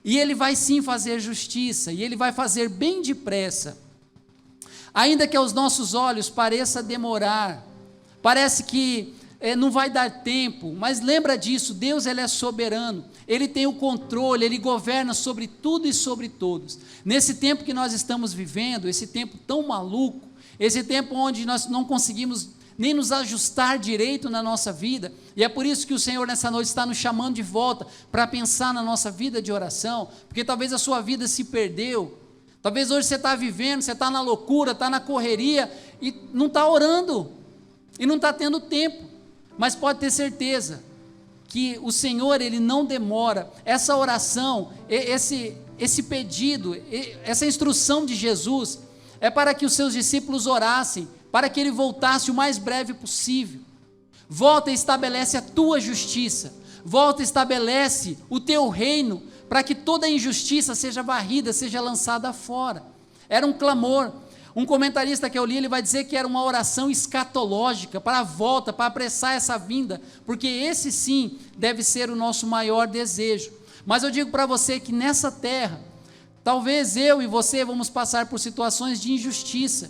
E Ele vai sim fazer justiça, e Ele vai fazer bem depressa, ainda que aos nossos olhos pareça demorar, parece que não vai dar tempo, mas lembra disso, Deus, Ele é soberano, Ele tem o controle, Ele governa sobre tudo e sobre todos. Nesse tempo que nós estamos vivendo, esse tempo tão maluco, esse tempo onde nós não conseguimos nem nos ajustar direito na nossa vida, e é por isso que o Senhor nessa noite está nos chamando de volta, para pensar na nossa vida de oração, porque talvez a sua vida se perdeu, talvez hoje você está vivendo, você está na loucura, está na correria, e não está orando, e não está tendo tempo. Mas pode ter certeza que o Senhor, Ele não demora. Essa oração, esse pedido, essa instrução de Jesus é para que os seus discípulos orassem, para que Ele voltasse o mais breve possível. Volta e estabelece a tua justiça, volta e estabelece o teu reino, para que toda injustiça seja varrida, seja lançada fora. Era um clamor. Um comentarista que eu li, ele vai dizer que era uma oração escatológica, para a volta, para apressar essa vinda, porque esse sim deve ser o nosso maior desejo. Mas eu digo para você que nessa terra, talvez eu e você vamos passar por situações de injustiça,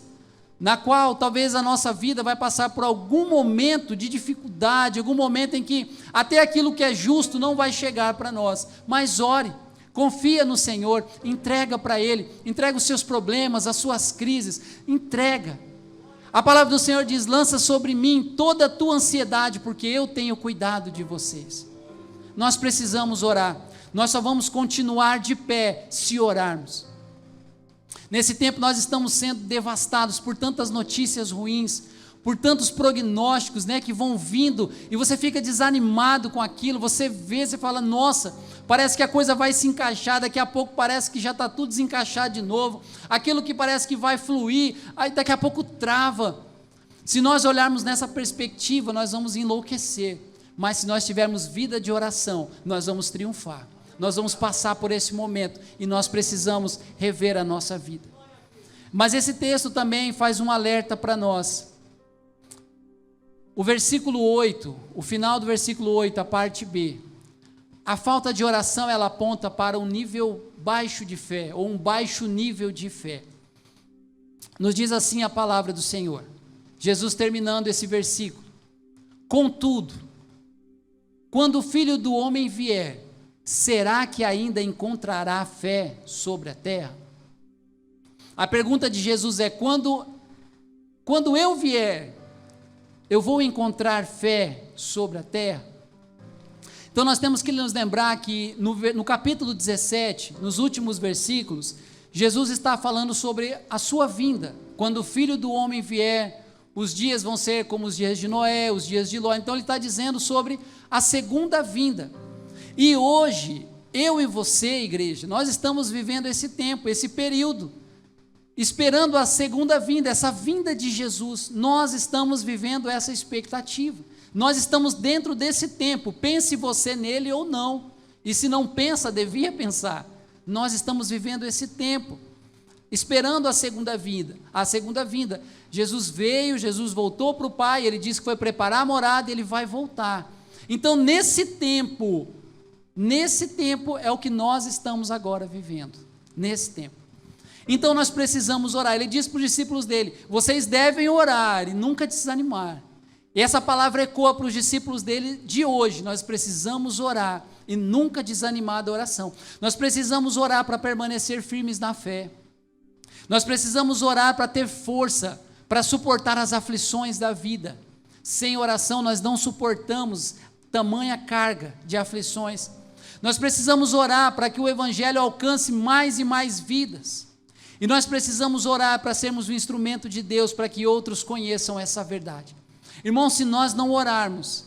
na qual talvez a nossa vida vai passar por algum momento de dificuldade, algum momento em que até aquilo que é justo não vai chegar para nós, mas ore. Confia no Senhor, entrega para Ele, entrega os seus problemas, as suas crises, entrega. A palavra do Senhor diz: lança sobre mim toda a tua ansiedade, porque eu tenho cuidado de vocês. Nós precisamos orar, nós só vamos continuar de pé se orarmos. Nesse tempo nós estamos sendo devastados por tantas notícias ruins, por tantos prognósticos, que vão vindo, e você fica desanimado com aquilo, você vê, você fala: nossa, parece que a coisa vai se encaixar, daqui a pouco parece que já está tudo desencaixado de novo, aquilo que parece que vai fluir, aí daqui a pouco trava. Se nós olharmos nessa perspectiva, nós vamos enlouquecer, mas se nós tivermos vida de oração, nós vamos triunfar, nós vamos passar por esse momento, e nós precisamos rever a nossa vida. Mas esse texto também faz um alerta para nós. O versículo 8, o final do versículo 8, a parte B, a falta de oração, ela aponta para um nível baixo de fé, ou um baixo nível de fé. Nos diz assim a palavra do Senhor, Jesus terminando esse versículo: contudo, quando o Filho do Homem vier, será que ainda encontrará fé sobre a terra? A pergunta de Jesus é: quando eu vier, eu vou encontrar fé sobre a terra? Então nós temos que nos lembrar que no capítulo 17, nos últimos versículos, Jesus está falando sobre a sua vinda. Quando o Filho do Homem vier, os dias vão ser como os dias de Noé, os dias de Ló. Então ele está dizendo sobre a segunda vinda. E hoje, eu e você, igreja, nós estamos vivendo esse tempo, esse período, esperando a segunda vinda, essa vinda de Jesus. Nós estamos vivendo essa expectativa, nós estamos dentro desse tempo, pense você nele ou não, e se não pensa, devia pensar. Nós estamos vivendo esse tempo, esperando a segunda vinda. Jesus veio, Jesus voltou para o Pai, Ele disse que foi preparar a morada, Ele vai voltar. Então nesse tempo é o que nós estamos agora vivendo, nesse tempo. Então nós precisamos orar. Ele disse para os discípulos dele: vocês devem orar e nunca desanimar. E essa palavra ecoa para os discípulos dele de hoje. Nós precisamos orar e nunca desanimar da oração. Nós precisamos orar para permanecer firmes na fé. Nós precisamos orar para ter força, para suportar as aflições da vida. Sem oração nós não suportamos tamanha carga de aflições. Nós precisamos orar para que o Evangelho alcance mais e mais vidas. E nós precisamos orar para sermos um instrumento de Deus, para que outros conheçam essa verdade. Irmãos, se nós não orarmos,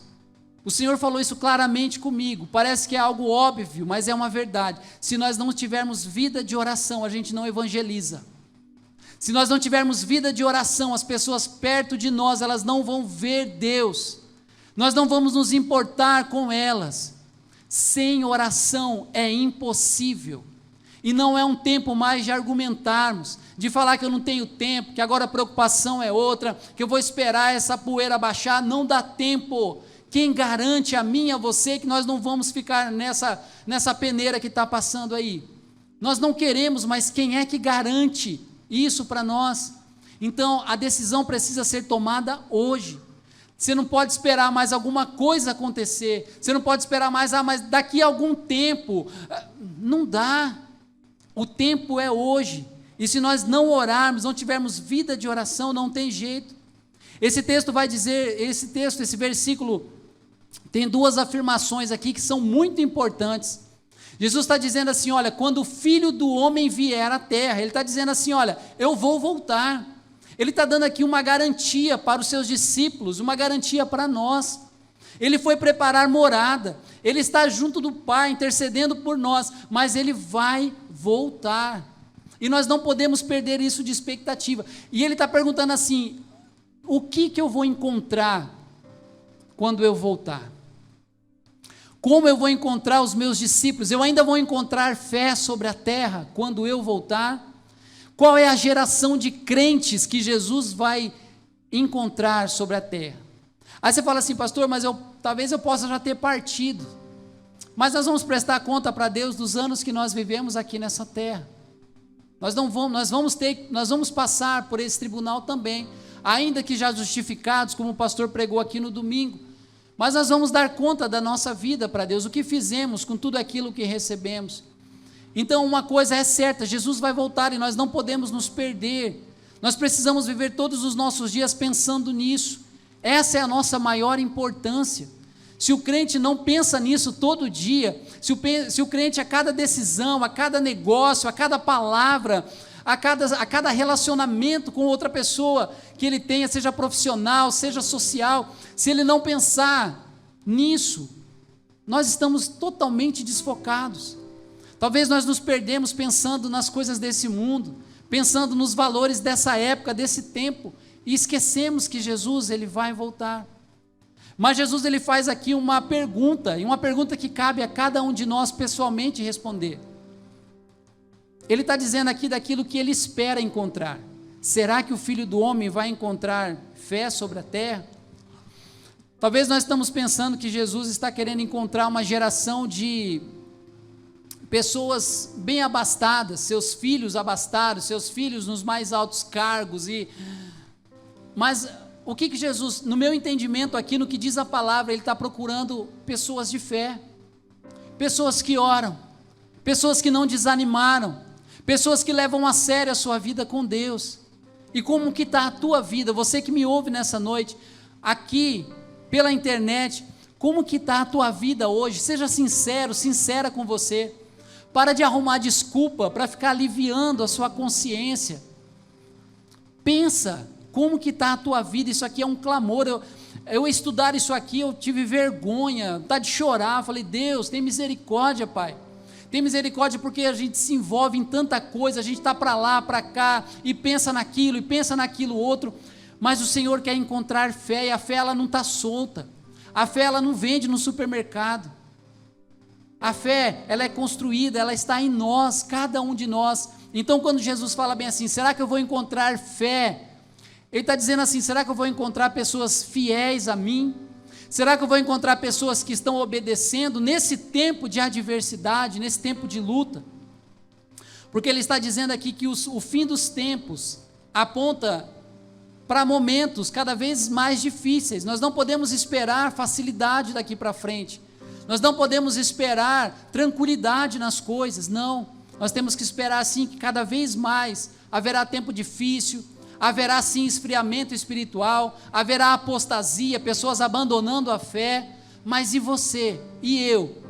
o Senhor falou isso claramente comigo, parece que é algo óbvio, mas é uma verdade. Se nós não tivermos vida de oração, a gente não evangeliza. Se nós não tivermos vida de oração, as pessoas perto de nós, elas não vão ver Deus. Nós não vamos nos importar com elas. Sem oração é impossível. E não é um tempo mais de argumentarmos, de falar que eu não tenho tempo, que agora a preocupação é outra, que eu vou esperar essa poeira baixar. Não dá tempo. Quem garante a mim e a você que nós não vamos ficar nessa peneira que está passando aí? Nós não queremos, mas quem é que garante isso para nós? Então a decisão precisa ser tomada hoje. Você não pode esperar mais alguma coisa acontecer, você não pode esperar mais, mas daqui a algum tempo. Não dá. O tempo é hoje, e se nós não orarmos, não tivermos vida de oração, não tem jeito. Esse texto vai dizer, esse versículo tem duas afirmações aqui que são muito importantes. Jesus está dizendo assim, olha, quando o Filho do Homem vier à terra, ele está dizendo assim, olha, eu vou voltar. Ele está dando aqui uma garantia para os seus discípulos, uma garantia para nós. Ele foi preparar morada, ele está junto do Pai, intercedendo por nós, mas ele vai voltar. E nós não podemos perder isso de expectativa. E ele está perguntando assim, o que eu vou encontrar quando eu voltar? Como eu vou encontrar os meus discípulos? Eu ainda vou encontrar fé sobre a terra quando eu voltar? Qual é a geração de crentes que Jesus vai encontrar sobre a terra? Aí você fala assim, pastor, mas talvez eu possa já ter partido. Mas nós vamos prestar conta para Deus dos anos que nós vivemos aqui nessa terra. Nós vamos passar por esse tribunal também, ainda que já justificados, como o pastor pregou aqui no domingo. Mas nós vamos dar conta da nossa vida para Deus, o que fizemos com tudo aquilo que recebemos. Então uma coisa é certa, Jesus vai voltar e nós não podemos nos perder. Nós precisamos viver todos os nossos dias pensando nisso. Essa é a nossa maior importância. Se o crente não pensa nisso todo dia, se o crente a cada decisão, a cada negócio, a cada palavra, a cada relacionamento com outra pessoa que ele tenha, seja profissional, seja social, se ele não pensar nisso, nós estamos totalmente desfocados. Talvez nós nos perdemos pensando nas coisas desse mundo, pensando nos valores dessa época, desse tempo, e esquecemos que Jesus, ele vai voltar. Mas Jesus, ele faz aqui uma pergunta, e uma pergunta que cabe a cada um de nós pessoalmente responder. Ele está dizendo aqui daquilo que ele espera encontrar. Será que o Filho do Homem vai encontrar fé sobre a terra? Talvez nós estamos pensando que Jesus está querendo encontrar uma geração de pessoas bem abastadas, seus filhos abastados, seus filhos nos mais altos cargos. Mas o que Jesus, no meu entendimento aqui, no que diz a palavra, ele está procurando pessoas de fé, pessoas que oram, pessoas que não desanimaram, pessoas que levam a sério a sua vida com Deus. E como que está a tua vida? Você que me ouve nessa noite, aqui, pela internet, como que está a tua vida hoje? Seja sincero, sincera com você. Para de arrumar desculpa para ficar aliviando a sua consciência. Pensa, como que está a tua vida? Isso aqui é um clamor. Eu estudar isso aqui, eu tive vergonha, tá de chorar. Falei, Deus, tem misericórdia, Pai. Tem misericórdia porque a gente se envolve em tanta coisa, a gente está para lá, para cá, e pensa naquilo outro, mas o Senhor quer encontrar fé, e a fé ela não está solta, a fé ela não vende no supermercado, a fé ela é construída, ela está em nós, cada um de nós. Então quando Jesus fala bem assim, será que eu vou encontrar fé? Ele está dizendo assim, será que eu vou encontrar pessoas fiéis a mim? Será que eu vou encontrar pessoas que estão obedecendo nesse tempo de adversidade, nesse tempo de luta? Porque ele está dizendo aqui que o fim dos tempos aponta para momentos cada vez mais difíceis. Nós não podemos esperar facilidade daqui para frente. Nós não podemos esperar tranquilidade nas coisas, não. Nós temos que esperar assim que cada vez mais haverá tempo difícil, haverá sim esfriamento espiritual, haverá apostasia, pessoas abandonando a fé, mas e você, e eu?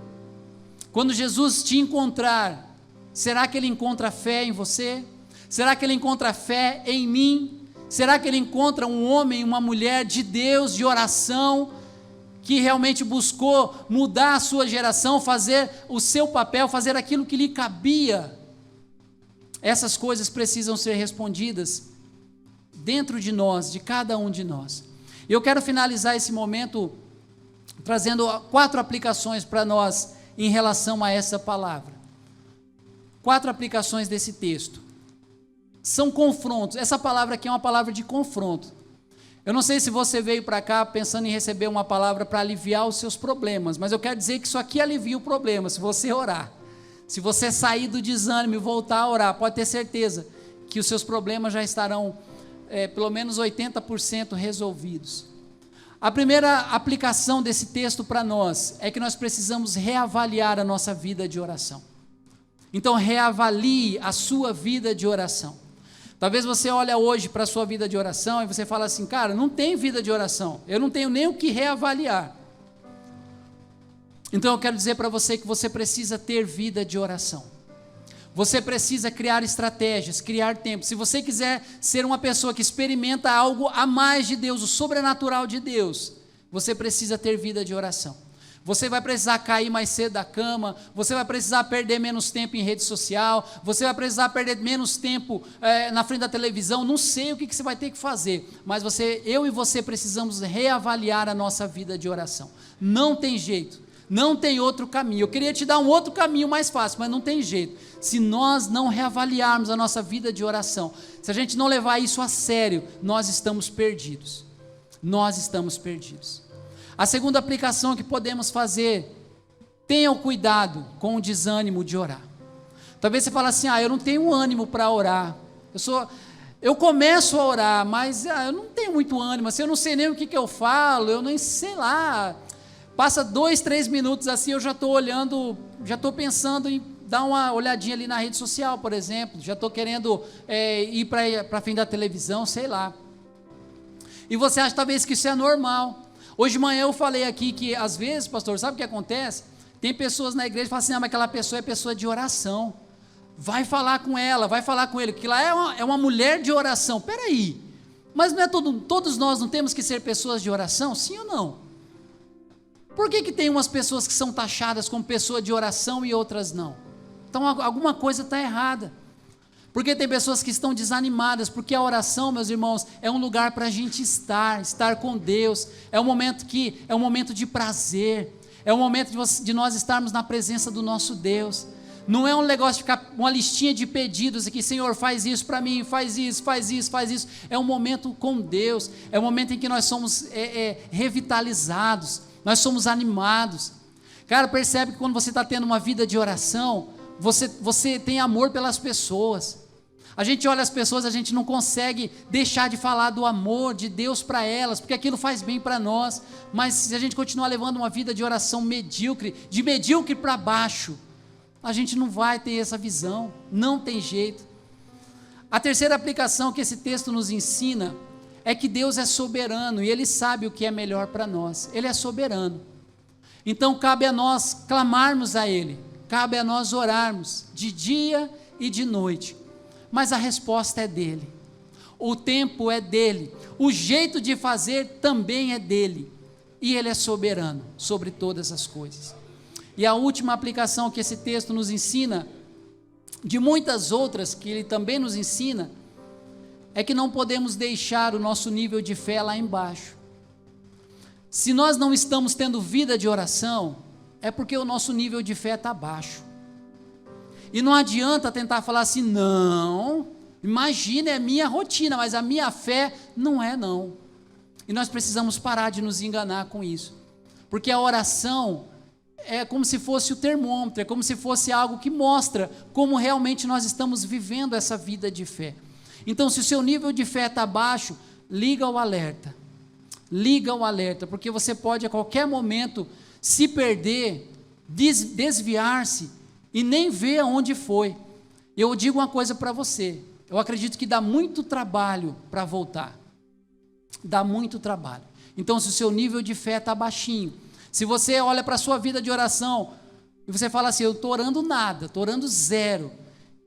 Quando Jesus te encontrar, será que Ele encontra fé em você? Será que Ele encontra fé em mim? Será que Ele encontra um homem, uma mulher de Deus, de oração, que realmente buscou mudar a sua geração, fazer o seu papel, fazer aquilo que lhe cabia? Essas coisas precisam ser respondidas dentro de nós, de cada um de nós. Eu quero finalizar esse momento trazendo 4 aplicações para nós em relação a essa palavra. 4 aplicações desse texto. São confrontos. Essa palavra aqui é uma palavra de confronto. Eu não sei se você veio para cá pensando em receber uma palavra para aliviar os seus problemas, mas eu quero dizer que isso aqui alivia o problema, se você orar. Se você sair do desânimo e voltar a orar, pode ter certeza que os seus problemas já estarão pelo menos 80% resolvidos. A primeira aplicação desse texto para nós é que nós precisamos reavaliar a nossa vida de oração. Então reavalie a sua vida de oração. Talvez você olhe hoje para a sua vida de oração e você fala assim, cara, não tem vida de oração, eu não tenho nem o que reavaliar. Então eu quero dizer para você que você precisa ter vida de oração. Você precisa criar estratégias, criar tempo. Se você quiser ser uma pessoa que experimenta algo a mais de Deus, o sobrenatural de Deus, você precisa ter vida de oração. Você vai precisar cair mais cedo da cama, você vai precisar perder menos tempo em rede social, você vai precisar perder menos tempo na frente da televisão, não sei o que você vai ter que fazer, mas eu e você precisamos reavaliar a nossa vida de oração. Não tem jeito. Não tem outro caminho. Eu queria te dar um outro caminho mais fácil, mas não tem jeito. Se nós não reavaliarmos a nossa vida de oração, se a gente não levar isso a sério, nós estamos perdidos. Nós estamos perdidos. A segunda aplicação que podemos fazer, tenha o cuidado com o desânimo de orar. Talvez você fale assim, eu não tenho ânimo para orar. Eu começo a orar, mas eu não tenho muito ânimo, assim, eu não sei nem o que eu falo, eu nem sei lá. Passa 2, 3 minutos assim, eu já estou olhando, já estou pensando em dar uma olhadinha ali na rede social, por exemplo, já estou querendo ir para frente da televisão, sei lá. E você acha talvez que isso é normal. Hoje de manhã eu falei aqui que às vezes, pastor, sabe o que acontece? Tem pessoas na igreja que falam assim, mas aquela pessoa é pessoa de oração. Vai falar com ela, vai falar com ele, que lá é uma mulher de oração. Peraí, mas não é todos nós não temos que ser pessoas de oração? Sim ou não? Por que tem umas pessoas que são taxadas como pessoa de oração e outras não? Então alguma coisa está errada. Porque tem pessoas que estão desanimadas, porque a oração, meus irmãos, é um lugar para a gente estar com Deus, é um momento de prazer, é um momento de nós estarmos na presença do nosso Deus. Não é um negócio de ficar uma listinha de pedidos aqui, Senhor, faz isso para mim, faz isso, faz isso, faz isso. É um momento com Deus, é um momento em que nós somos revitalizados, nós somos animados. Cara, percebe que quando você está tendo uma vida de oração, você tem amor pelas pessoas. A gente olha as pessoas, a gente não consegue deixar de falar do amor de Deus para elas, porque aquilo faz bem para nós. Mas se a gente continuar levando uma vida de oração medíocre, de medíocre para baixo, a gente não vai ter essa visão, não tem jeito. A terceira aplicação que esse texto nos ensina é que Deus é soberano e Ele sabe o que é melhor para nós. Ele é soberano. Então cabe a nós clamarmos a Ele, cabe a nós orarmos de dia e de noite. Mas a resposta é dEle, o tempo é dEle, o jeito de fazer também é dEle. E Ele é soberano sobre todas as coisas. E a última aplicação que esse texto nos ensina, de muitas outras que ele também nos ensina, é que não podemos deixar o nosso nível de fé lá embaixo. Se nós não estamos tendo vida de oração, é porque o nosso nível de fé está baixo. E não adianta tentar falar assim, não, imagina, é minha rotina, mas a minha fé não é não. E nós precisamos parar de nos enganar com isso. Porque a oração é como se fosse o termômetro, é como se fosse algo que mostra como realmente nós estamos vivendo essa vida de fé. Então, se o seu nível de fé está baixo, liga o alerta, porque você pode a qualquer momento se perder, desviar-se e nem ver aonde foi. Eu digo uma coisa para você, eu acredito que dá muito trabalho para voltar, dá muito trabalho. Então, se o seu nível de fé está baixinho, se você olha para a sua vida de oração E você fala assim, eu estou orando nada, estou orando zero.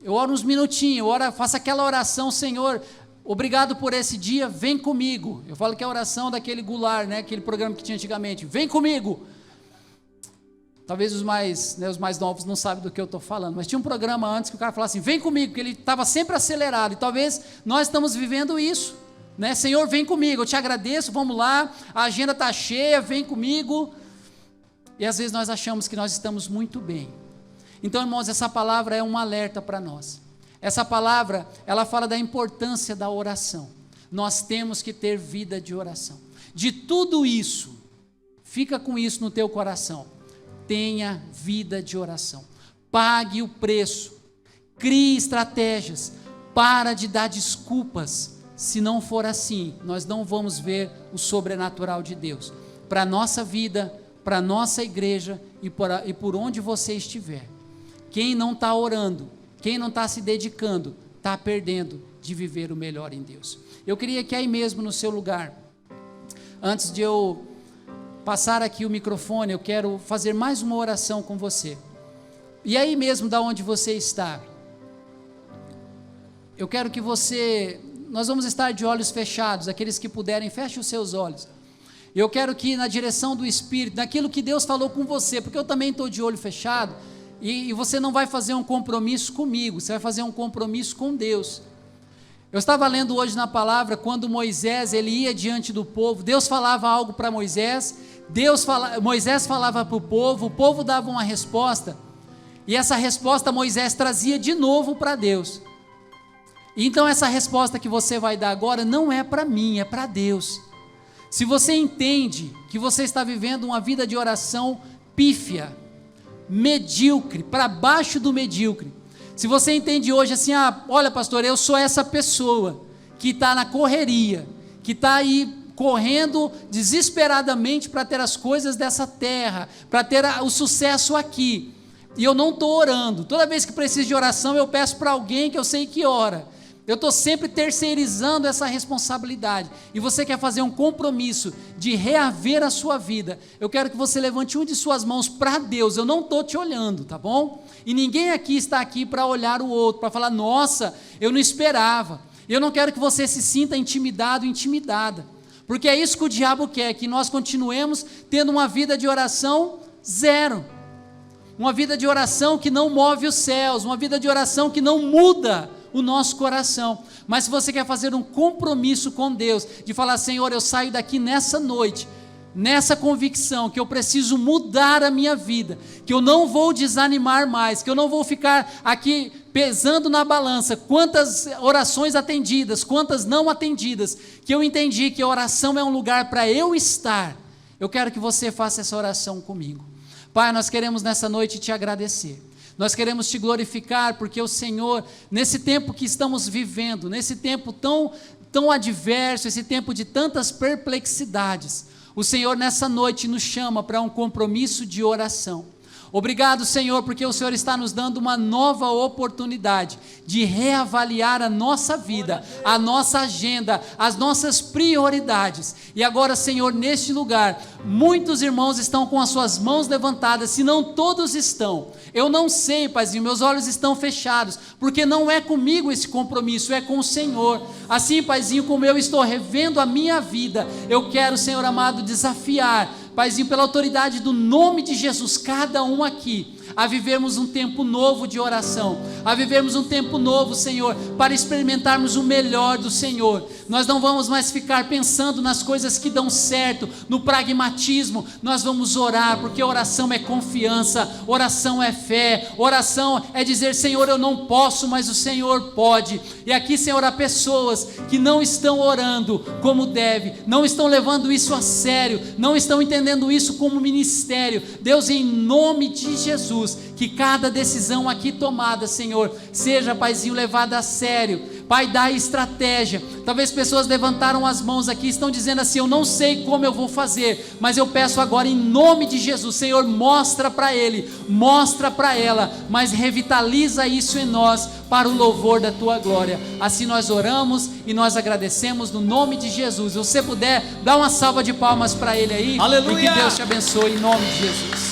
Eu oro uns minutinhos, faço aquela oração, Senhor, obrigado por esse dia, vem comigo. Eu falo que é a oração daquele Goulart, né, aquele programa que tinha antigamente, vem comigo. Talvez os mais novos não sabem do que eu estou falando, mas tinha um programa antes que o cara falava assim, vem comigo, porque ele estava sempre acelerado, e talvez nós estamos vivendo isso, né? Senhor, vem comigo, eu te agradeço, vamos lá, a agenda está cheia, vem comigo. E às vezes nós achamos que nós estamos muito bem. Então, irmãos, essa palavra é um alerta para nós. Essa palavra, ela fala da importância da oração. Nós temos que ter vida de oração. De tudo isso, fica com isso no teu coração. Tenha vida de oração. Pague o preço. Crie estratégias. Para de dar desculpas. Se não for assim, nós não vamos ver o sobrenatural de Deus. Para a nossa vida, para a nossa igreja e por onde você estiver. Quem não está orando, quem não está se dedicando, está perdendo de viver o melhor em Deus. Eu queria que aí mesmo no seu lugar, antes de eu passar aqui o microfone, eu quero fazer mais uma oração com você. E aí mesmo da onde você está, eu quero que nós vamos estar de olhos fechados, aqueles que puderem, feche os seus olhos. Eu quero que na direção do Espírito, naquilo que Deus falou com você, porque eu também estou de olho fechado, e você não vai fazer um compromisso comigo, você vai fazer um compromisso com Deus. Eu estava lendo hoje na palavra, quando Moisés ele ia diante do povo, Deus falava algo para Moisés, Moisés falava para o povo dava uma resposta, e essa resposta Moisés trazia de novo para Deus. Então essa resposta que você vai dar agora não é para mim, é para Deus. Se você entende que você está vivendo uma vida de oração pífia, medíocre, para baixo do medíocre, se você entende hoje assim, olha pastor, eu sou essa pessoa que está na correria, que está aí correndo desesperadamente para ter as coisas dessa terra, para ter o sucesso aqui, e eu não estou orando, toda vez que preciso de oração eu peço para alguém que eu sei que ora, eu estou sempre terceirizando essa responsabilidade, e você quer fazer um compromisso de reaver a sua vida, eu quero que você levante uma de suas mãos para Deus, eu não estou te olhando, tá bom? E ninguém aqui está aqui para olhar o outro, para falar, nossa, eu não esperava, eu não quero que você se sinta intimidado, intimidada, porque é isso que o diabo quer, que nós continuemos tendo uma vida de oração zero, uma vida de oração que não move os céus, uma vida de oração que não muda o nosso coração. Mas se você quer fazer um compromisso com Deus, de falar, Senhor, eu saio daqui nessa noite, nessa convicção que eu preciso mudar a minha vida, que eu não vou desanimar mais, que eu não vou ficar aqui pesando na balança, quantas orações atendidas, quantas não atendidas, que eu entendi que a oração é um lugar para eu estar, eu quero que você faça essa oração comigo. Pai, nós queremos nessa noite te agradecer, nós queremos te glorificar, porque o Senhor, nesse tempo que estamos vivendo, nesse tempo tão adverso, esse tempo de tantas perplexidades, o Senhor nessa noite nos chama para um compromisso de oração. Obrigado, Senhor, porque o Senhor está nos dando uma nova oportunidade de reavaliar a nossa vida, a nossa agenda, as nossas prioridades. E agora, Senhor, neste lugar, muitos irmãos estão com as suas mãos levantadas, se não todos estão. Eu não sei, Paizinho, meus olhos estão fechados, porque não é comigo esse compromisso, é com o Senhor. Assim, Paizinho, como eu estou revendo a minha vida, eu quero, Senhor amado, desafiar, Paizinho, pela autoridade do nome de Jesus, cada um aqui, a vivermos um tempo novo de oração, a vivermos um tempo novo, Senhor, para experimentarmos o melhor do Senhor. Nós não vamos mais ficar pensando nas coisas que dão certo, no pragmatismo, nós vamos orar, porque oração é confiança, oração é fé, oração é dizer, Senhor, eu não posso, mas o Senhor pode. E aqui, Senhor, há pessoas que não estão orando como deve, não estão levando isso a sério, não estão entendendo isso como ministério. Deus, em nome de Jesus, que cada decisão aqui tomada, Senhor, seja, Paizinho, levada a sério. Pai, dá estratégia. Talvez pessoas levantaram as mãos aqui, estão dizendo assim, eu não sei como eu vou fazer, mas eu peço agora em nome de Jesus, Senhor, mostra para ele, mostra para ela, mas revitaliza isso em nós, para o louvor da tua glória. Assim nós oramos e nós agradecemos no nome de Jesus. Se você puder, dá uma salva de palmas para ele aí. Aleluia! E que Deus te abençoe em nome de Jesus.